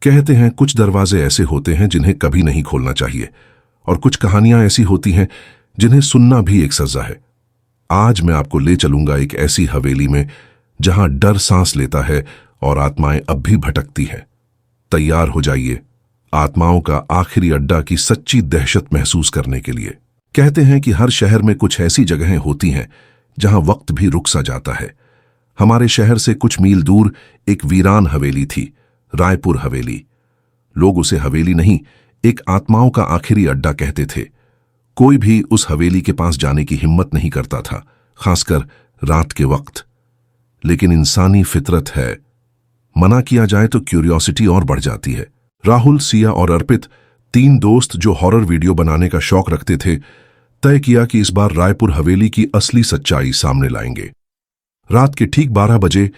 कहते हैं कुछ दरवाजे ऐसे होते हैं जिन्हें कभी नहीं खोलना चाहिए, और कुछ कहानियां ऐसी होती हैं जिन्हें सुनना भी एक सजा है। आज मैं आपको ले चलूंगा एक ऐसी हवेली में जहां डर सांस लेता है और आत्माएं अब भी भटकती हैं। तैयार हो जाइए आत्माओं का आखिरी अड्डा की सच्ची दहशत महसूस करने के लिए। कहते हैं कि हर शहर में कुछ ऐसी जगहें होती हैं जहां वक्त भी रुक सा जाता है। हमारे शहर से कुछ मील दूर एक वीरान हवेली थी, रायपुर हवेली। लोग उसे हवेली नहीं, एक आत्माओं का आखिरी अड्डा कहते थे। कोई भी उस हवेली के पास जाने की हिम्मत नहीं करता था, खासकर रात के वक्त। लेकिन इंसानी फितरत है, मना किया जाए तो क्यूरियोसिटी और बढ़ जाती है। राहुल, सिया और अर्पित, तीन दोस्त जो हॉरर वीडियो बनाने का शौक रखते थे, तय किया कि इस बार रायपुर हवेली की असली सच्चाई सामने लाएंगे। रात के ठीक 12 बजे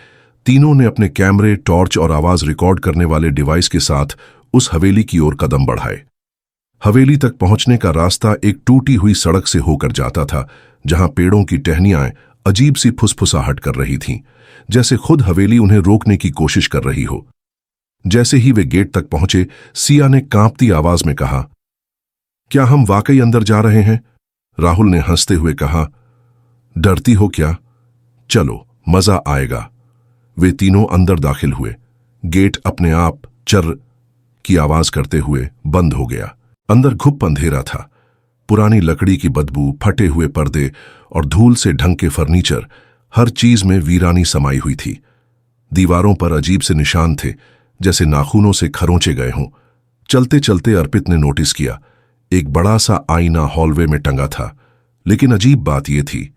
तीनों ने अपने कैमरे, टॉर्च और आवाज रिकॉर्ड करने वाले डिवाइस के साथ उस हवेली की ओर कदम बढ़ाए। हवेली तक पहुंचने का रास्ता एक टूटी हुई सड़क से होकर जाता था, जहां पेड़ों की टहनियां अजीब सी फुसफुसाहट कर रही थीं, जैसे खुद हवेली उन्हें रोकने की कोशिश कर रही हो। जैसे ही वे गेट तक पहुंचे, सिया ने कांपती आवाज में कहा, क्या हम वाकई अंदर जा रहे हैं? राहुल ने हंसते हुए कहा, डरती हो क्या? चलो, मजा आएगा। वे तीनों अंदर दाखिल हुए। गेट अपने आप चर की आवाज करते हुए बंद हो गया। अंदर घुप अंधेरा था। पुरानी लकड़ी की बदबू, फटे हुए पर्दे और धूल से ढंके फर्नीचर, हर चीज में वीरानी समाई हुई थी। दीवारों पर अजीब से निशान थे, जैसे नाखूनों से खरोंचे गए हों। चलते चलते अर्पित ने नोटिस किया, एक बड़ा सा आईना हॉलवे में टंगा था। लेकिन अजीब बात यह थी,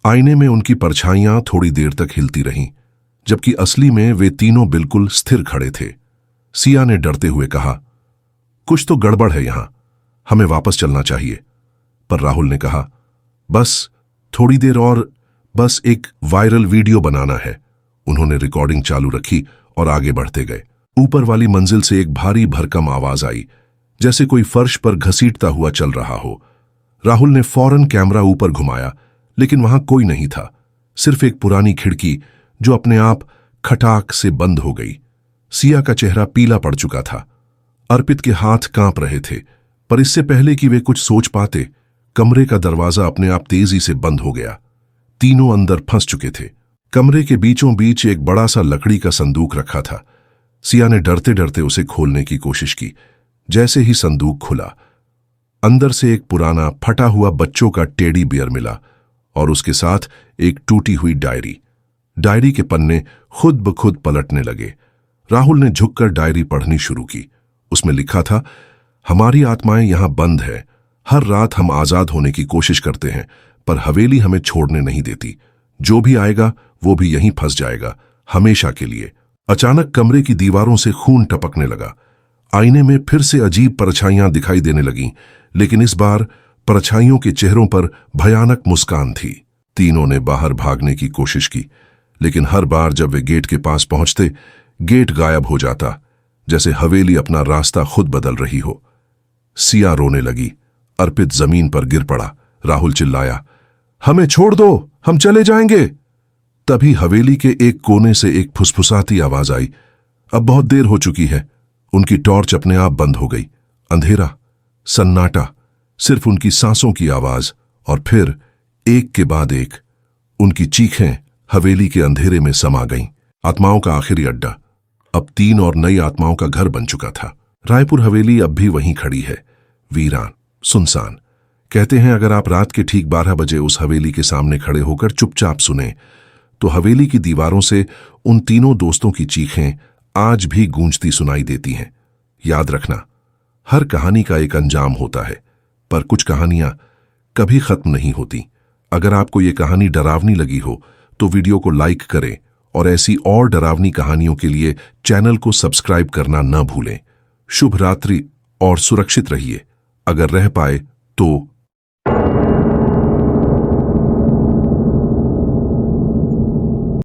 आईने में उनकी परछाइयां थोड़ी देर तक हिलती रहीं, जबकि असली में वे तीनों बिल्कुल स्थिर खड़े थे। सिया ने डरते हुए कहा, कुछ तो गड़बड़ है यहां, हमें वापस चलना चाहिए। पर राहुल ने कहा, बस थोड़ी देर और, बस एक वायरल वीडियो बनाना है। उन्होंने रिकॉर्डिंग चालू रखी और आगे बढ़ते गए। ऊपर वाली मंजिल से एक भारी भरकम आवाज आई, जैसे कोई फर्श पर घसीटता हुआ चल रहा हो। राहुल ने फौरन कैमरा ऊपर घुमाया, लेकिन वहां कोई नहीं था, सिर्फ एक पुरानी खिड़की जो अपने आप खटाक से बंद हो गई। सिया का चेहरा पीला पड़ चुका था। अर्पित के हाथ कांप रहे थे, पर इससे पहले कि वे कुछ सोच पाते, कमरे का दरवाजा अपने आप तेजी से बंद हो गया। तीनों अंदर फंस चुके थे। कमरे के बीचों बीच एक बड़ा सा लकड़ी का संदूक रखा था। सिया ने डरते डरते उसे खोलने की कोशिश की। जैसे ही संदूक खुला, अंदर से एक पुराना फटा हुआ बच्चों का टेडी बियर मिला और उसके साथ एक टूटी हुई डायरी। डायरी के पन्ने खुद ब खुद पलटने लगे। राहुल ने झुककर डायरी पढ़नी शुरू की। उसमें लिखा था, हमारी आत्माएं यहां बंद है। हर रात हम आजाद होने की कोशिश करते हैं, पर हवेली हमें छोड़ने नहीं देती। जो भी आएगा वो भी यहीं फंस जाएगा, हमेशा के लिए। अचानक कमरे की दीवारों से खून टपकने लगा। आईने में फिर से अजीब परछाइयां दिखाई देने लगीं, लेकिन इस बार परछाइयों के चेहरों पर भयानक मुस्कान थी। तीनों ने बाहर भागने की कोशिश की, लेकिन हर बार जब वे गेट के पास पहुंचते, गेट गायब हो जाता, जैसे हवेली अपना रास्ता खुद बदल रही हो। सिया रोने लगी। अर्पित जमीन पर गिर पड़ा। राहुल चिल्लाया, हमें छोड़ दो, हम चले जाएंगे। तभी हवेली के एक कोने से एक फुसफुसाती आवाज आई, अब बहुत देर हो चुकी है। उनकी टॉर्च अपने आप बंद हो गई। अंधेरा, सन्नाटा, सिर्फ उनकी सांसों की आवाज, और फिर एक के बाद एक उनकी चीखें हवेली के अंधेरे में समा गईं। आत्माओं का आखिरी अड्डा अब 3 और नई आत्माओं का घर बन चुका था। रायपुर हवेली अब भी वहीं खड़ी है, वीरान, सुनसान। कहते हैं अगर आप रात के ठीक 12 बजे उस हवेली के सामने खड़े होकर चुपचाप सुने, तो हवेली की दीवारों से उन तीनों दोस्तों की चीखें आज भी गूंजती सुनाई देती हैं। याद रखना, हर कहानी का एक अंजाम होता है, पर कुछ कहानियां कभी खत्म नहीं होती। अगर आपको ये कहानी डरावनी लगी हो तो वीडियो को लाइक करें और ऐसी और डरावनी कहानियों के लिए चैनल को सब्सक्राइब करना न भूलें। शुभ रात्रि और सुरक्षित रहिए। अगर रह पाए तो